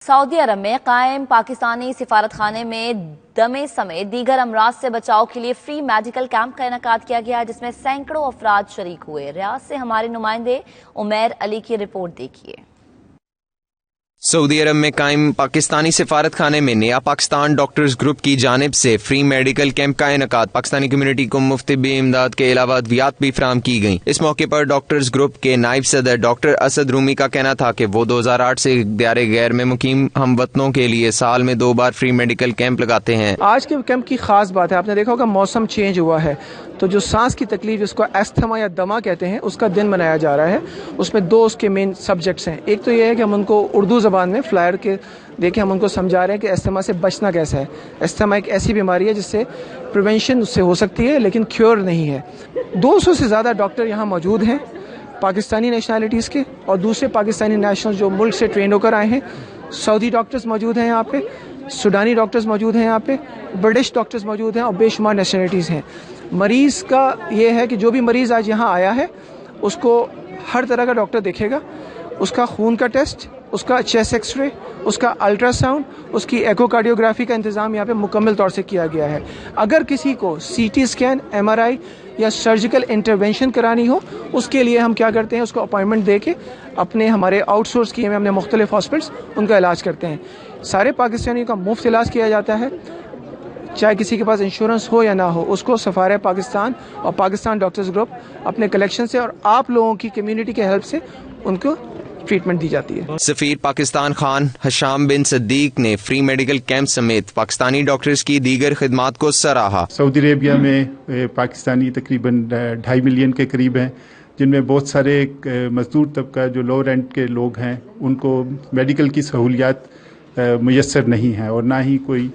سعودی عرب میں قائم پاکستانی سفارت خانے میں دمے سمیت دیگر امراض سے بچاؤ کے لیے فری میڈیکل کیمپ کا انعقاد کیا گیا جس میں سینکڑوں افراد شریک ہوئے۔ ریاض سے ہمارے نمائندے عمیر علی کی رپورٹ دیکھیے۔ سعودی عرب میں قائم پاکستانی سفارت خانے میں نیا پاکستان ڈاکٹرز گروپ کی جانب سے فری میڈیکل کیمپ کا انعقاد۔ پاکستانی کمیونٹی کو مفت طبی امداد کے علاوہ ادویات بھی فراہم کی گئیں۔ اس موقع پر ڈاکٹرز گروپ کے نائب صدر ڈاکٹر اسد رومی کا کہنا تھا کہ وہ 2008 سے دیار غیر میں مقیم ہم وطنوں کے لیے سال میں 2 بار فری میڈیکل کیمپ لگاتے ہیں۔ آج کے کیمپ کی خاص بات ہے، آپ نے دیکھا ہوگا موسم چینج ہوا ہے تو جو سانس کی تکلیف جس کو ایستھما یا دما کہتے ہیں اس کا دن منایا جا رہا ہے۔ اس میں 2 اس کے مین سبجیکٹس ہیں۔ ایک تو یہ ہے کہ ہم ان کو اردو زبان میں فلائر کے دیکھیں ہم ان کو سمجھا رہے ہیں کہ ایستھما سے بچنا کیسا ہے۔ ایستھما ایک ایسی بیماری ہے جس سے پریونشن اس سے ہو سکتی ہے لیکن کیور نہیں ہے۔ 200 سے زیادہ ڈاکٹر یہاں موجود ہیں پاکستانی نیشنلٹیز کے اور دوسرے پاکستانی نیشنل جو ملک سے ٹرینڈ ہو کر آئے ہیں۔ سعودی ڈاکٹرز موجود ہیں یہاں پہ، سوڈانی ڈاکٹرز موجود ہیں یہاں پہ، برٹش ڈاکٹرز موجود ہیں اور بے شمار نیشنلٹیز ہیں۔ مریض کا یہ ہے کہ جو بھی مریض آج یہاں آیا ہے اس کو ہر طرح کا ڈاکٹر دیکھے گا، اس کا خون کا ٹیسٹ، اس کا چیسٹ ایکس رے، اس کا الٹرا ساؤنڈ، اس کی ایکو کارڈیوگرافی کا انتظام یہاں پہ مکمل طور سے کیا گیا ہے۔ اگر کسی کو C T scan, M R I یا سرجیکل انٹرونشن کرانی ہو اس کے لیے ہم کیا کرتے ہیں، اس کو اپائنٹمنٹ دے کے اپنے ہمارے آؤٹ سورس کیے ہوئے ہم نے مختلف ہاسپٹلس ان کا علاج کرتے ہیں۔ سارے پاکستانیوں کا مفت علاج کیا جاتا ہے، چاہے کسی کے پاس انشورنس ہو یا نہ ہو، اس کو سفارت پاکستان اور پاکستان ڈاکٹرز گروپ اپنے کلیکشن سے اور آپ لوگوں کی کمیونٹی کے ہیلپ سے ان کو ٹریٹمنٹ دی جاتی ہے۔ سفیر پاکستان خان ہشام بن صدیق نے فری میڈیکل کیمپ سمیت پاکستانی ڈاکٹرز کی دیگر خدمات کو سراہا۔ سعودی عربیہ میں پاکستانی تقریباً 2.5 ملین کے قریب ہیں، جن میں بہت سارے مزدور طبقہ جو لو رینٹ کے لوگ ہیں ان کو میڈیکل کی سہولیات میسر نہیں ہیں اور نہ ہی کوئی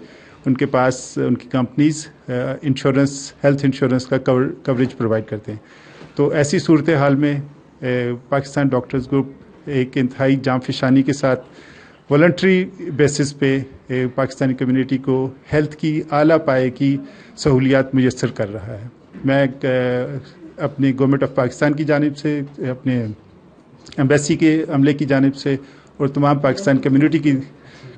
ان کے پاس ان کی کمپنیز انشورنس، ہیلتھ انشورنس کا کوریج پرووائڈ کرتے ہیں۔ تو ایسی صورتحال میں پاکستان ڈاکٹرز گروپ ایک انتہائی جاں فشانی کے ساتھ والنٹری بیسس پہ پاکستانی کمیونٹی کو ہیلتھ کی اعلیٰ پائے کی سہولیات میسر کر رہا ہے۔ میں اپنی گورنمنٹ آف پاکستان کی جانب سے، اپنے ایمبیسی کے عملے کی جانب سے اور تمام پاکستان کمیونٹی کی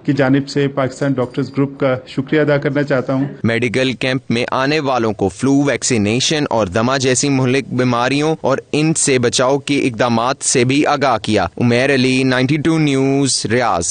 جانب سے پاکستان ڈاکٹرز گروپ کا شکریہ ادا کرنا چاہتا ہوں۔ میڈیکل کیمپ میں آنے والوں کو فلو ویکسینیشن اور دمہ جیسی مہلک بیماریوں اور ان سے بچاؤ کے اقدامات سے بھی آگاہ کیا۔ عمیر علی، 92 نیوز، ریاض۔